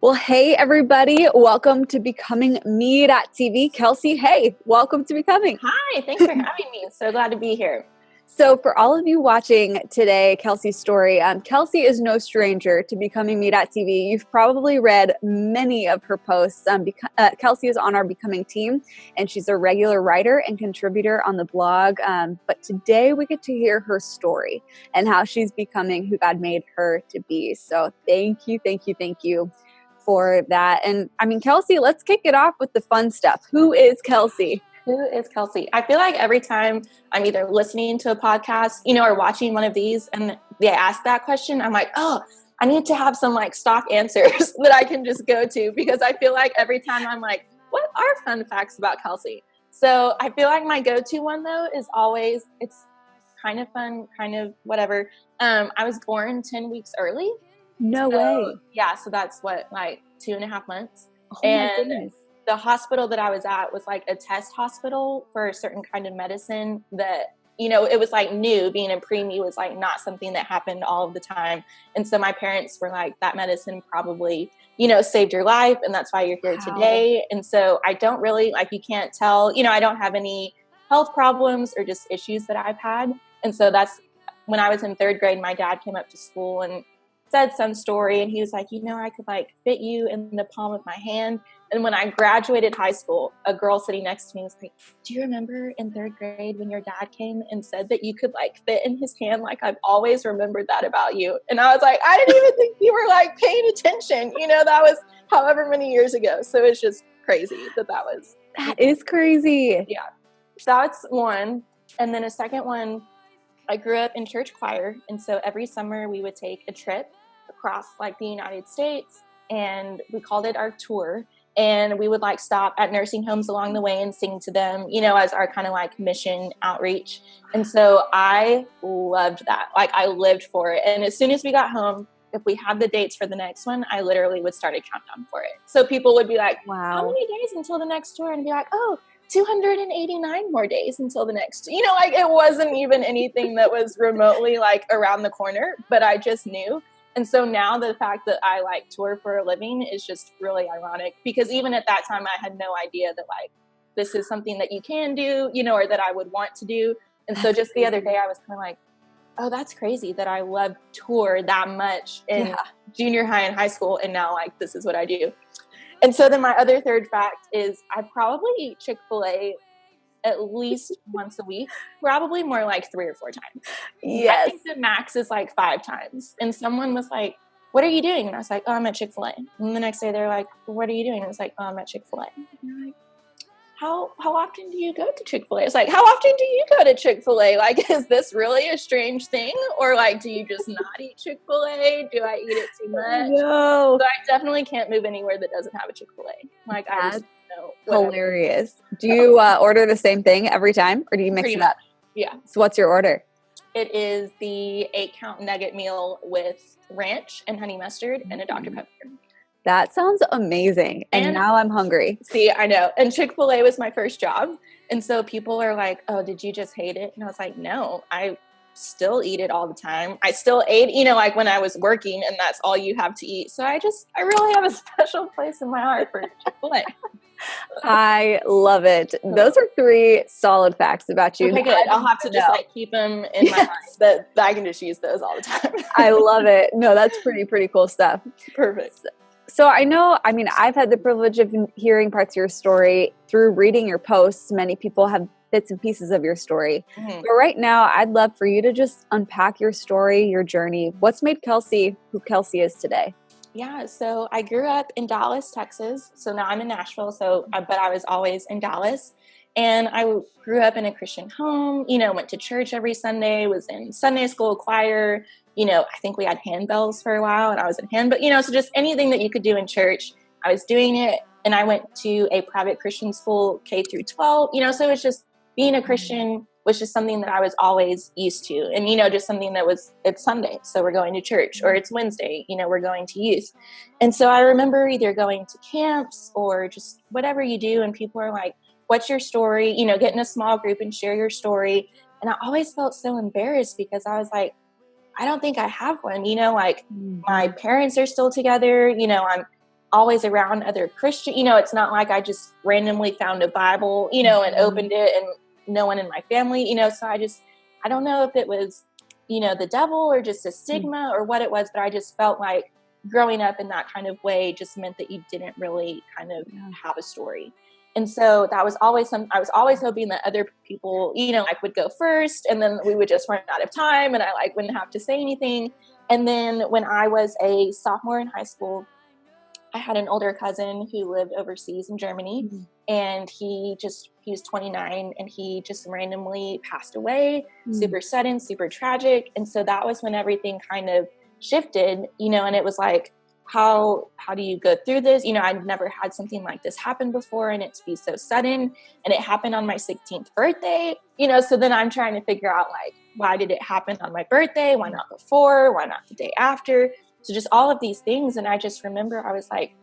Well, hey, everybody. Welcome to BecomingMe.TV. Kelsey, hey, welcome to Becoming. Hi, thanks for having me. So glad to be here. So for all of you watching today, Kelsey's story, Kelsey is no stranger to BecomingMe.TV. You've probably read many of her posts. Kelsey is on our Becoming team, and she's a regular writer and contributor on the blog. But today we get to hear her story and how she's becoming who God made her to be. So thank you for that. And Kelsey, let's kick it off with the fun stuff. Who is Kelsey? Who is Kelsey? I feel like every time I'm either listening to a podcast, or watching one of these and they ask that question, I'm like, oh, I need to have some stock answers that I can just go to, because I feel like every time I'm like, what are fun facts about Kelsey? So I feel like my go-to one though is always, it's kind of fun, kind of whatever. I was born 10 weeks early. No way. Yeah. So that's 2.5 months. Oh my goodness. The hospital that I was at was a test hospital for a certain kind of medicine that, it was new. Being a preemie was not something that happened all of the time. And so my parents were like, that medicine probably, saved your life. And that's why you're here today. And so I don't really, you can't tell, I don't have any health problems or just issues that I've had. And so that's when I was in third grade, my dad came up to school and said some story, and he was like, I could fit you in the palm of my hand. And when I graduated high school, a girl sitting next to me was like, do you remember in third grade when your dad came and said that you could fit in his hand? I've always remembered that about you. And I was like, I didn't even think you were paying attention. That was however many years ago. So it's just crazy that is crazy. Yeah. That's one. And then a second one, I grew up in church choir. And so every summer we would take a trip across the United States, and we called it our tour. And we would stop at nursing homes along the way and sing to them, as our kind of mission outreach. And so I loved that. I lived for it. And as soon as we got home, if we had the dates for the next one, I literally would start a countdown for it. So people would be like, wow, how many days until the next tour? And I'd be like, oh, 289 more days until the next, it wasn't even anything that was remotely around the corner, but I just knew. And so now the fact that I tour for a living is just really ironic, because even at that time I had no idea that this is something that you can do, or that I would want to do. And so just the other day I was kind of oh, that's crazy that I loved tour that much in junior high and high school. And now this is what I do. And so then my other third fact is I probably eat Chick-fil-A at least once a week, probably more 3 or 4 times. Yes. I think the max is 5 times. And someone was like, what are you doing? And I was like, oh, I'm at Chick-fil-A. And the next day they're like, what are you doing? And I was like, oh, I'm at Chick-fil-A. And they're like, how often do you go to Chick-fil-A? It's how often do you go to Chick-fil-A? Is this really a strange thing? Or do you just not eat Chick-fil-A? Do I eat it too much? No. So I definitely can't move anywhere that doesn't have a Chick-fil-A. I just know. Hilarious. Do you order the same thing every time, or do you mix it up? Yeah. So what's your order? It is the 8-count nugget meal with ranch and honey mustard and a Dr. Pepper. That sounds amazing. And now I'm hungry. See, I know. And Chick-fil-A was my first job. And so people are like, oh, did you just hate it? And I was like, no, I still eat it all the time. I still ate, when I was working, and that's all you have to eat. So I really have a special place in my heart for Chick-fil-A. I love it. Those are 3 solid facts about you. Okay, good. I'll have to just keep them in my mind that I can just use those all the time. I love it. No, that's pretty cool stuff. Perfect. So I know, I've had the privilege of hearing parts of your story through reading your posts. Many people have bits and pieces of your story. Mm-hmm. But right now, I'd love for you to just unpack your story, your journey. What's made Kelsey who Kelsey is today? Yeah, so I grew up in Dallas, Texas. So now I'm in Nashville, but I was always in Dallas. And I grew up in a Christian home, went to church every Sunday, was in Sunday school choir. I think we had handbells for a while, and I was in handbell, so just anything that you could do in church, I was doing it. And I went to a private Christian school, K through 12, so it's just being a Christian was just something that I was always used to. And, just something that it's Sunday, so we're going to church, or it's Wednesday, we're going to youth. And so I remember either going to camps or just whatever you do. And people are like, what's your story? Get in a small group and share your story. And I always felt so embarrassed, because I was like, I don't think I have one, my parents are still together, I'm always around other Christian, it's not like I just randomly found a Bible, and opened it and no one in my family, so I don't know if it was, the devil or just a stigma or what it was, but I just felt like growing up in that kind of way just meant that you didn't really kind of have a story. And so that was always I was always hoping that other people, would go first, and then we would just run out of time and I wouldn't have to say anything. And then when I was a sophomore in high school, I had an older cousin who lived overseas in Germany, and he was 29 and he just randomly passed away, super sudden, super tragic. And so that was when everything kind of shifted, and it was like, how do you go through this? I'd never had something like this happen before, and it to be so sudden, and it happened on my 16th birthday, so then I'm trying to figure out why did it happen on my birthday? Why not before? Why not the day after? So just all of these things. And I just remember I was like,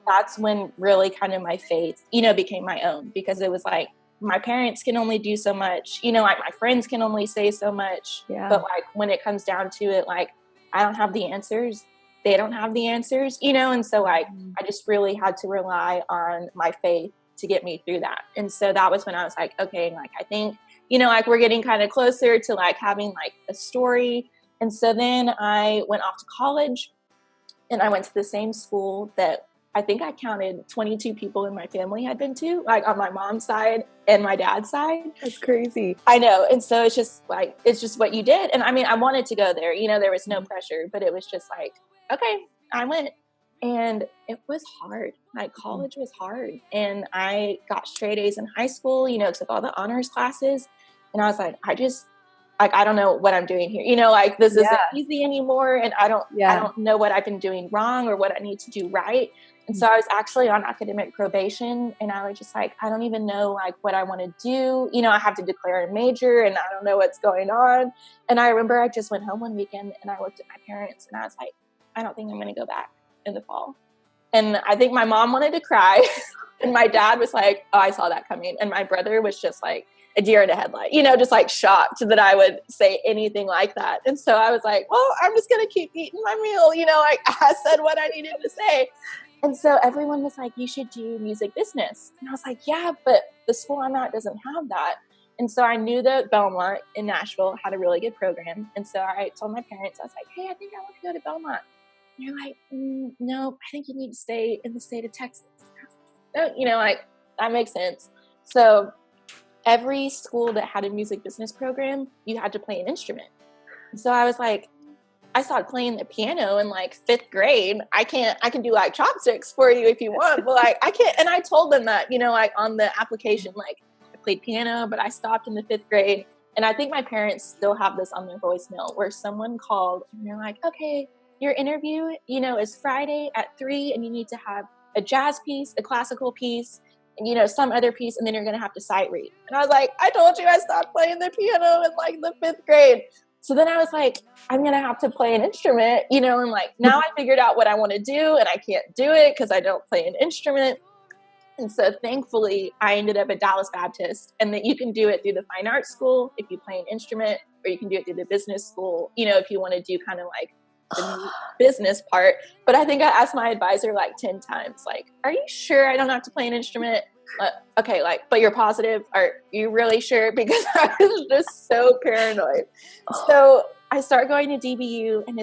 that's when really kind of my faith, became my own, because it was like, my parents can only do so much, my friends can only say so much, but when it comes down to it, I don't have the answers. They don't have the answers, and so I just really had to rely on my faith to get me through that. And so that was when I was like, okay, I think, we're getting kind of closer to having a story. And so then I went off to college, and I went to the same school that I think I counted 22 people in my family had been to, on my mom's side and my dad's side. That's crazy. I know. And so it's just what you did. And I mean, I wanted to go there, there was no pressure, but it was just okay, I went, and it was hard. College was hard, and I got straight A's in high school, took all the honors classes, and I was like, I don't know what I'm doing here. This isn't easy anymore. And I don't know what I've been doing wrong or what I need to do right. And so I was actually on academic probation, and I was just I don't even know what I want to do. I have to declare a major, and I don't know what's going on. And I remember I just went home one weekend, and I looked at my parents, and I was like, I don't think I'm going to go back in the fall. And I think my mom wanted to cry, and my dad was like, oh, I saw that coming. And my brother was just a deer in a headlight, just shocked that I would say anything like that. And so I was like, well, I'm just going to keep eating my meal. I said what I needed to say. And so everyone was like, you should do music business. And I was like, yeah, but the school I'm at doesn't have that. And so I knew that Belmont in Nashville had a really good program. And so I told my parents, I was like, hey, I think I want to go to Belmont. And they're like, no, I think you need to stay in the state of Texas. No, that makes sense. So every school that had a music business program, you had to play an instrument. So I was like, I started playing the piano in 5th grade. I can do chopsticks for you if you want, but I can't. And I told them that, on the application, I played piano, but I stopped in the 5th grade. And I think my parents still have this on their voicemail where someone called and they're like, okay, your interview, is Friday at 3, and you need to have a jazz piece, a classical piece, and, some other piece, and then you're going to have to sight read. And I was like, I told you I stopped playing the piano in the 5th grade. So then I was like, I'm going to have to play an instrument, and now I figured out what I want to do, and I can't do it because I don't play an instrument. And so thankfully I ended up at Dallas Baptist, and that you can do it through the fine arts school if you play an instrument, or you can do it through the business school, if you want to do kind of the business part. But I think I asked my advisor 10 times, are you sure I don't have to play an instrument? Okay, but you're positive? Are you really sure? Because I was just so paranoid. So I start going to DBU, and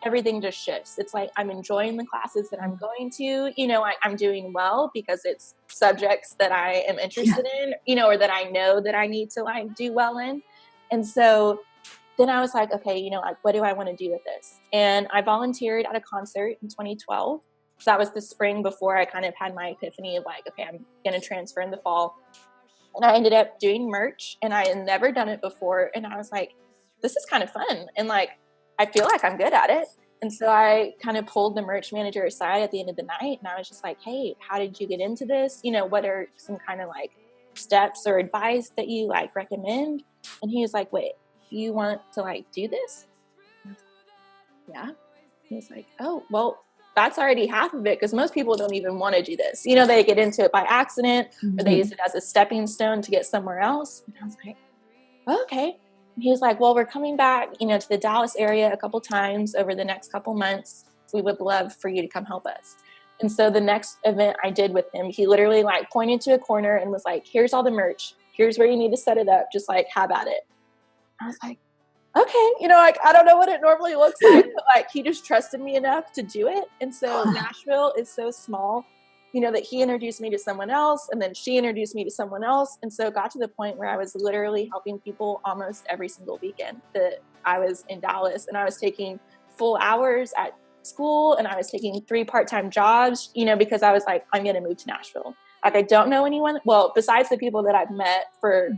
everything just shifts. It's I'm enjoying the classes that I'm going to, I'm doing well because it's subjects that I am interested in, or that I know that I need to do well in. And so then I was like, okay, what do I want to do with this? And I volunteered at a concert in 2012. So that was the spring before I kind of had my epiphany of okay, I'm going to transfer in the fall. And I ended up doing merch, and I had never done it before. And I was like, this is kind of fun. And I feel like I'm good at it. And so I kind of pulled the merch manager aside at the end of the night, and I was just like, hey, how did you get into this? What are some kind of steps or advice that you recommend? And he was like, wait, you want to do this? Yeah. He was like, oh, well, that's already half of it, because most people don't even want to do this. They get into it by accident, or they use it as a stepping stone to get somewhere else. And I was like, okay. And he was like, well, we're coming back, to the Dallas area a couple times over the next couple months. We would love for you to come help us. And so the next event I did with him, he literally like pointed to a corner and was like, here's all the merch. Here's where you need to set it up. Just like have at it. I was like, okay, you know, like I don't know what it normally looks like, but like he just trusted me enough to do it. And so Nashville is so small, you know, that he introduced me to someone else, and then she introduced me to someone else. And so it got to the point where I was literally helping people almost every single weekend that I was in Dallas, and I was taking full hours at school, and I was taking 3 part-time jobs, you know, because I was like, I'm going to move to Nashville. Like I don't know anyone. Well, besides the people that I've met for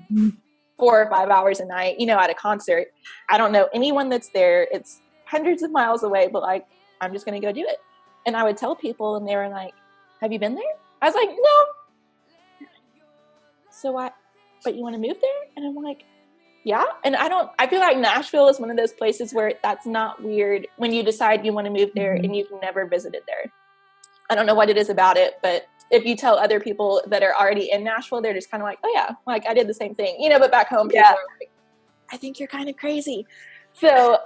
4 or 5 hours a night, you know, at a concert, I don't know anyone that's there. It's hundreds of miles away, but like, I'm just going to go do it. And I would tell people, and they were like, have you been there? I was like, no. So what? But you want to move there? And I'm like, yeah. And I feel like Nashville is one of those places where that's not weird when you decide you want to move there and you've never visited there. I don't know what it is about it, but if you tell other people that are already in Nashville, they're just kind of like, oh yeah, like I did the same thing, you know, but back home, people are like, I think you're kind of crazy. So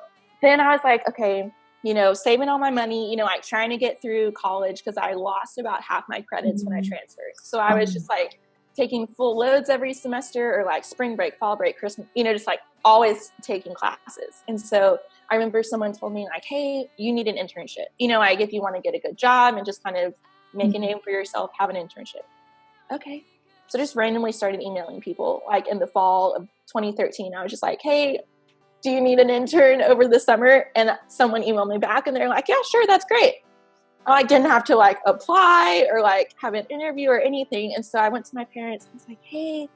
then I was like, okay, you know, saving all my money, you know, like trying to get through college because I lost about half my credits when I transferred. So I was just like taking full loads every semester, or like spring break, fall break, Christmas, you know, just like always taking classes. And so I remember someone told me like, hey, you need an internship. You know, like if you want to get a good job and just kind of make a name for yourself, have an internship. Okay. So just randomly started emailing people like in the fall of 2013. I was just like, hey, do you need an intern over the summer? And someone emailed me back and they're like, yeah, sure. That's great. I didn't have to like apply or like have an interview or anything. And so I went to my parents and was like, hey,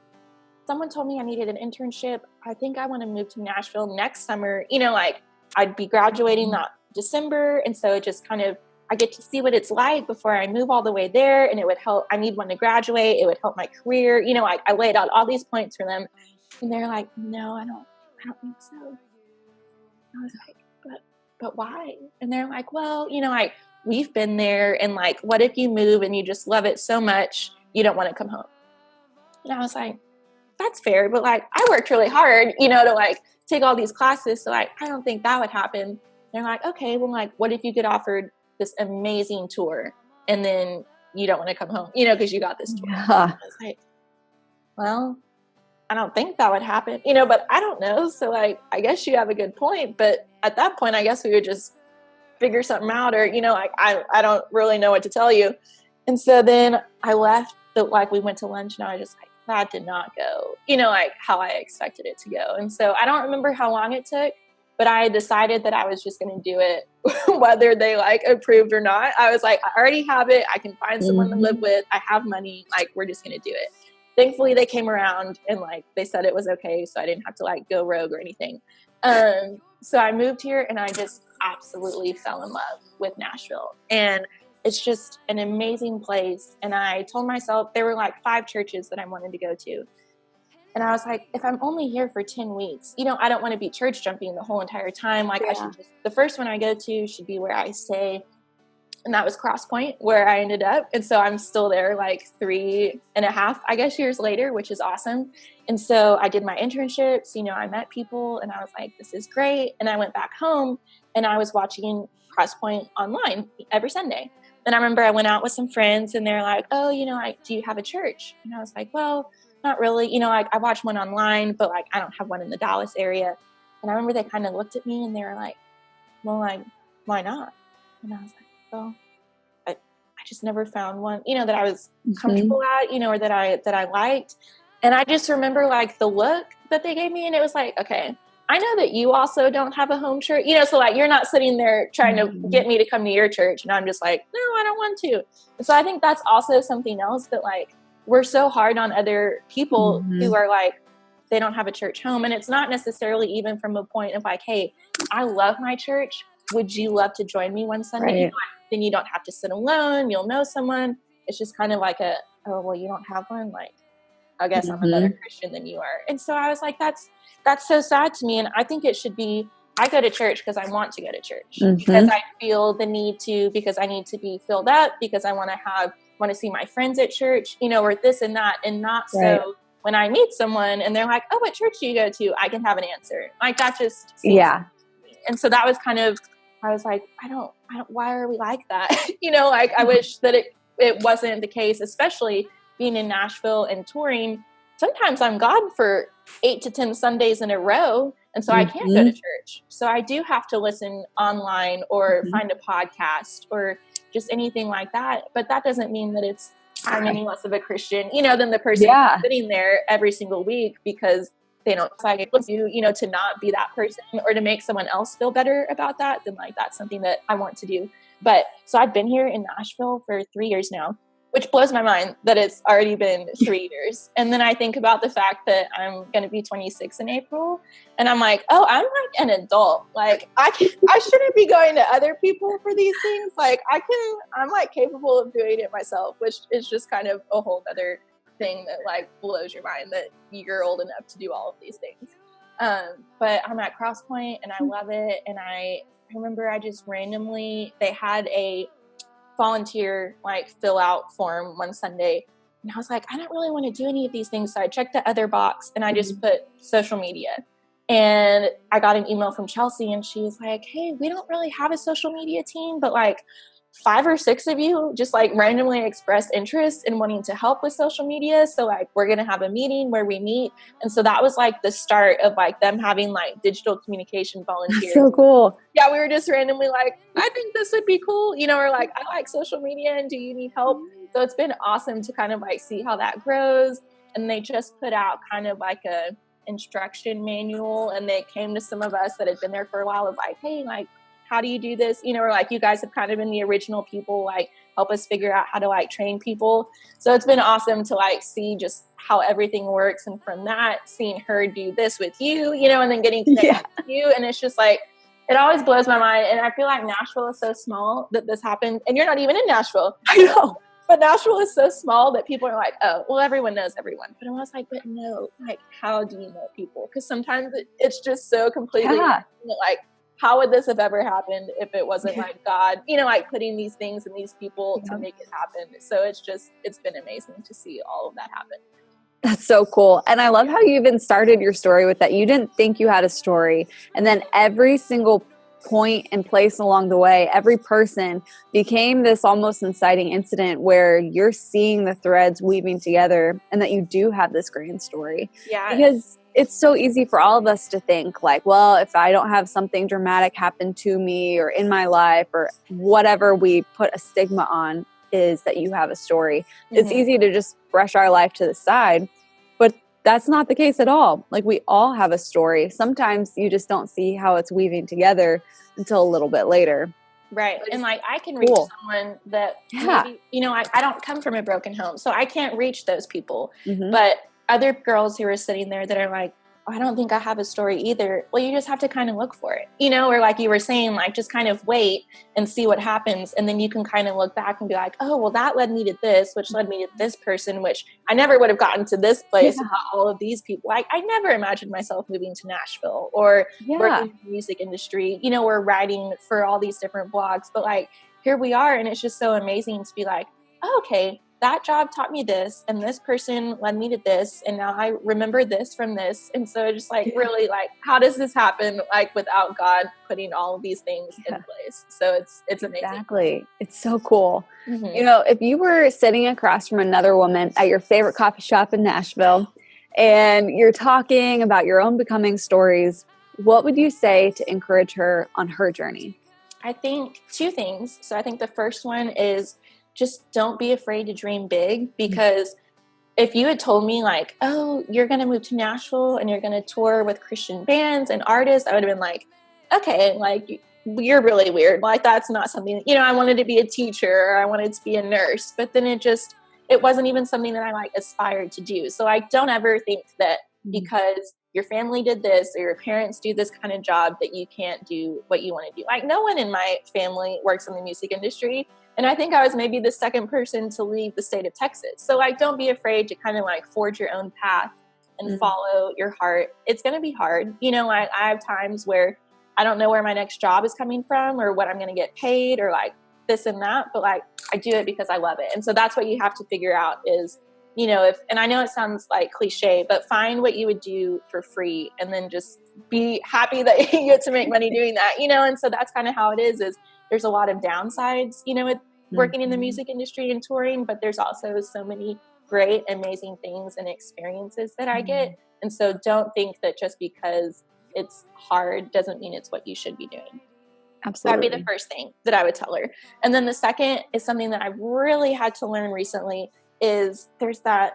someone told me I needed an internship. I think I want to move to Nashville next summer. You know, like I'd be graduating that December. And so it just kind of, I get to see what it's like before I move all the way there. And it would help. I need one to graduate. It would help my career. You know, I laid out all these points for them. And they're like, no, I don't think so. I was like, but why? And they're like, well, you know, like we've been there, and like, what if you move and you just love it so much you don't want to come home? And I was like, that's fair, but like I worked really hard, you know, to like take all these classes, so like I don't think that would happen. And they're like, okay, well, like what if you get offered this amazing tour and then you don't want to come home, you know, because you got this tour? Yeah. I was like, well, I don't think that would happen, you know, but I don't know. So like, I guess you have a good point, but at that point, I guess we would just figure something out, or, you know, like, I don't really know what to tell you. And so then I left, like we went to lunch, and I was just like, that did not go, you know, like how I expected it to go. And so I don't remember how long it took, but I decided that I was just going to do it whether they like approved or not. I was like, I already have it. I can find someone to live with. I have money. Like, we're just going to do it. Thankfully, they came around and like they said it was okay, so I didn't have to like go rogue or anything. So I moved here, and I just absolutely fell in love with Nashville, and it's just an amazing place. And I told myself there were like 5 churches that I wanted to go to, and I was like, if I'm only here for 10 weeks, you know, I don't want to be church jumping the whole entire time. Like, I should just, the first one I go to should be where I stay. And that was Cross Point, where I ended up. And so I'm still there like 3.5, I guess, years later, which is awesome. And so I did my internships, you know, I met people, and I was like, this is great. And I went back home, and I was watching Cross Point online every Sunday. And I remember I went out with some friends, and they're like, oh, you know, like, do you have a church? And I was like, well, not really. You know, like I watch one online, but like I don't have one in the Dallas area. And I remember they kind of looked at me, and they were like, well, like, why not? And I was like, well, I just never found one, you know, that I was comfortable at, you know, or that I liked. And I just remember like the look that they gave me, and it was like, okay, I know that you also don't have a home church, you know, so like you're not sitting there trying to get me to come to your church. And I'm just like, no, I don't want to. And so I think that's also something else, that like we're so hard on other people who are like, they don't have a church home. And it's not necessarily even from a point of like, hey, I love my church. Would you love to join me one Sunday? Right. You know, then you don't have to sit alone. You'll know someone. It's just kind of like oh, well, you don't have one. Like, I guess I'm a better Christian than you are. And so I was like, that's so sad to me. And I think it should be, I go to church because I want to go to church, because I feel the need to, because I need to be filled up, because I want to see my friends at church, you know, or this and that, and not so when I meet someone and they're like, oh, what church do you go to? I can have an answer. Like, that just seems. And so that was kind of I was like, I don't, why are we like that? Like I wish that it wasn't the case, especially being in Nashville and touring. Sometimes I'm gone for 8 to 10 Sundays in a row. And so I can't go to church. So I do have to listen online or find a podcast or just anything like that. But that doesn't mean that I'm any less of a Christian, than the person sitting there every single week because they don't like you, to not be that person or to make someone else feel better about that. Then like, that's something that I want to do. But so I've been here in Nashville for 3 years now, which blows my mind that it's already been 3 years. And then I think about the fact that I'm going to be 26 in April. And I'm like, oh, I'm like an adult. Like I shouldn't be going to other people for these things. Like I'm like capable of doing it myself, which is just kind of a whole other thing that like blows your mind that you're old enough to do all of these things. But I'm at Cross Point and I love it. And I remember I just randomly, they had a volunteer like fill out form one Sunday. And I was like, I don't really want to do any of these things. So I checked the other box and I just put social media. And I got an email from Chelsea and she was like, hey, we don't really have a social media team, but like 5 or 6 of you just like randomly expressed interest in wanting to help with social media. So like we're going to have a meeting where we meet. And so that was like the start of like them having like digital communication volunteers. That's so cool. Yeah, we were just randomly like, I think this would be cool. Or like, I like social media and do you need help? So it's been awesome to kind of like see how that grows. And they just put out kind of like a instruction manual. And they came to some of us that had been there for a while of like, hey, like, how do you do this? Or like you guys have kind of been the original people, like help us figure out how to like train people. So it's been awesome to like see just how everything works. And from that, seeing her do this with you, and then getting connected with you. And it's just like, it always blows my mind. And I feel like Nashville is so small that this happened. And you're not even in Nashville. I know. But Nashville is so small that people are like, oh, well, everyone knows everyone. But I was like, but no, like, how do you know people? Because sometimes it's just so completely like, how would this have ever happened if it wasn't like God, like putting these things in these people to make it happen. So it's been amazing to see all of that happen. That's so cool. And I love how you even started your story with that. You didn't think you had a story. And then every single point and place along the way, every person became this almost inciting incident where you're seeing the threads weaving together and that you do have this grand story. Yeah. Because it's so easy for all of us to think like, well, if I don't have something dramatic happen to me or in my life or whatever we put a stigma on is that you have a story. It's easy to just brush our life to the side, but that's not the case at all. Like we all have a story. Sometimes you just don't see how it's weaving together until a little bit later. Right. And like I can reach someone that maybe, I don't come from a broken home, so I can't reach those people. But other girls who are sitting there that are like, oh, I don't think I have a story either. Well, you just have to kind of look for it, or like you were saying, like just kind of wait and see what happens. And then you can kind of look back and be like, oh, well, that led me to this, which led me to this person, which I never would have gotten to this place without all of these people. Like I never imagined myself moving to Nashville or working in the music industry, or writing for all these different blogs. But like, here we are. And it's just so amazing to be like, oh, okay, that job taught me this and this person led me to this. And now I remember this from this. And so just like, really like, how does this happen? Like without God putting all of these things in place. So it's amazing. Exactly. It's so cool. If you were sitting across from another woman at your favorite coffee shop in Nashville and you're talking about your own becoming stories, what would you say to encourage her on her journey? I think 2 things. So I think the first one is just don't be afraid to dream big, because if you had told me like, oh, you're going to move to Nashville and you're going to tour with Christian bands and artists, I would have been like, okay, like you're really weird. Like that's not something, I wanted to be a teacher or I wanted to be a nurse, but then it wasn't even something that I like aspired to do. So I don't ever think that because your family did this or your parents do this kind of job that you can't do what you want to do. Like no one in my family works in the music industry. And I think I was maybe the second person to leave the state of Texas. So like, don't be afraid to kind of like forge your own path and follow your heart. It's going to be hard. I have times where I don't know where my next job is coming from or what I'm going to get paid or like this and that, but like I do it because I love it. And so that's what you have to figure out is and I know it sounds like cliche, but find what you would do for free and then just be happy that you get to make money doing that, and so that's kind of how it is there's a lot of downsides, with working in the music industry and touring, but there's also so many great, amazing things and experiences that I get. And so don't think that just because it's hard doesn't mean it's what you should be doing. Absolutely. That'd be the first thing that I would tell her. And then the second is something that I've really had to learn recently is there's that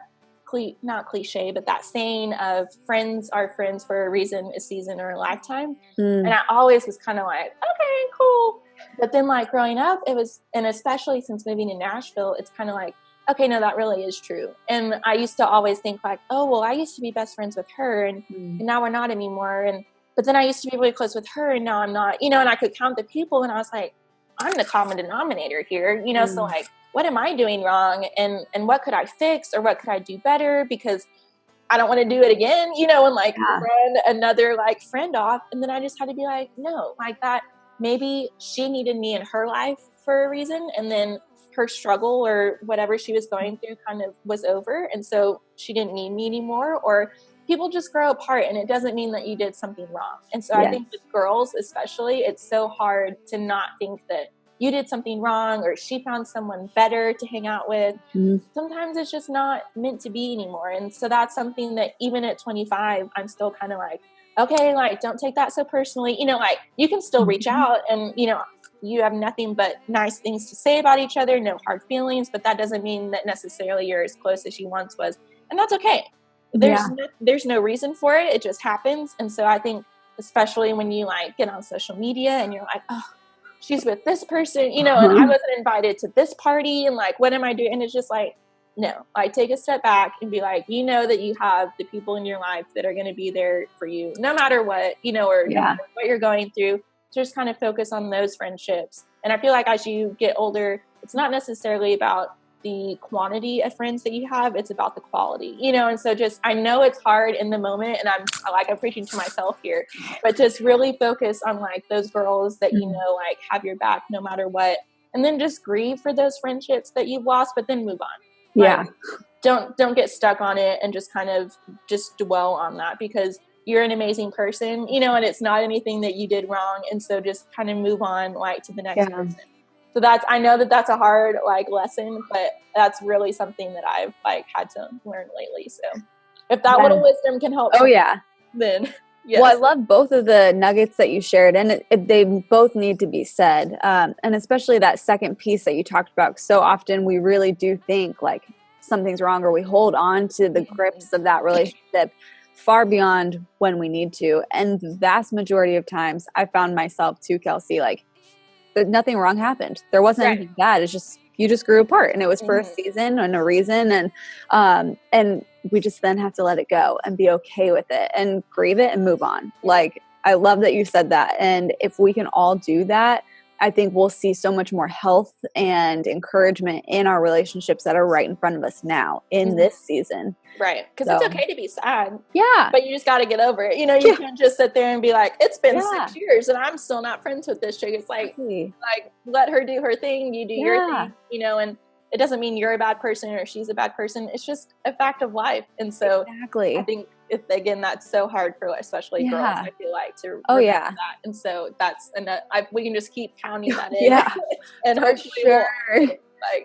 not cliche, but that saying of friends are friends for a reason, a season, or a lifetime. And I always was kind of like, okay, cool. But then like growing up, it was, and especially since moving to Nashville, it's kind of like, okay, no, that really is true. And I used to always think like, oh, well, I used to be best friends with her and now we're not anymore. But then I used to be really close with her and now I'm not, and I could count the people and I was like, I'm the common denominator here, so like, what am I doing wrong? And what could I fix or what could I do better? Because I don't want to do it again, and like run another like friend off. And then I just had to be like, no, like that, maybe she needed me in her life for a reason. And then her struggle or whatever she was going through kind of was over. And so she didn't need me anymore, or people just grow apart and it doesn't mean that you did something wrong. And so I think with girls, especially, it's so hard to not think that you did something wrong or she found someone better to hang out with. Sometimes it's just not meant to be anymore. And so that's something that even at 25, I'm still kind of like, okay, like, don't take that so personally, like you can still reach out and, you have nothing but nice things to say about each other, no hard feelings, but that doesn't mean that necessarily you're as close as you once was. And that's okay. There's no reason for it. It just happens. And so I think, especially when you like get on social media and you're like, oh, she's with this person, and I wasn't invited to this party and like, what am I doing? And it's just like, no, like take a step back and be like, that you have the people in your life that are going to be there for you no matter what, or no matter what you're going through. Just kind of focus on those friendships. And I feel like as you get older, it's not necessarily about the quantity of friends that you have, it's about the quality, and so just, I know it's hard in the moment and I'm preaching to myself here, but just really focus on like those girls that, like have your back no matter what. And then just grieve for those friendships that you've lost, but then move on. Like, don't get stuck on it and just kind of just dwell on that because you're an amazing person, and it's not anything that you did wrong. And so just kind of move on like to the next person. So I know that's a hard like lesson, but that's really something that I've like had to learn lately. So if that little wisdom can help, then yes. Well, I love both of the nuggets that you shared, and they both need to be said. And especially that second piece that you talked about. So often we really do think like something's wrong, or we hold on to the grips of that relationship far beyond when we need to. And the vast majority of times I found myself too, Kelsey, like, nothing wrong happened. There wasn't anything bad. It's just, you just grew apart and it was for a season and a reason. And we just then have to let it go and be okay with it and grieve it and move on. Like, I love that you said that. And if we can all do that, I think we'll see so much more health and encouragement in our relationships that are right in front of us now in this season. Right. Because it's okay to be sad. Yeah. But you just got to get over it. You can't just sit there and be like, it's been 6 years and I'm still not friends with this chick. It's like let her do her thing. You do your thing, and it doesn't mean you're a bad person or she's a bad person. It's just a fact of life. And so I think, again, that's so hard for especially girls, I feel like, to remember that. And so that's, and we can just keep counting that in. And for sure.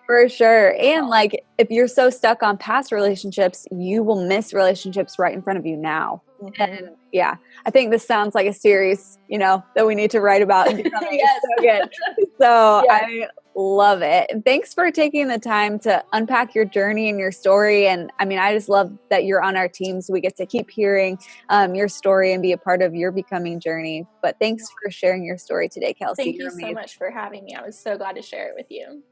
For sure. And like, if you're so stuck on past relationships, you will miss relationships right in front of you now. And I think this sounds like a series, that we need to write about. And so good. So I love it. And thanks for taking the time to unpack your journey and your story. And I mean, I just love that you're on our team, so we get to keep hearing your story and be a part of your becoming journey. But thanks for sharing your story today, Kelsey. Thank you so much for having me. I was so glad to share it with you.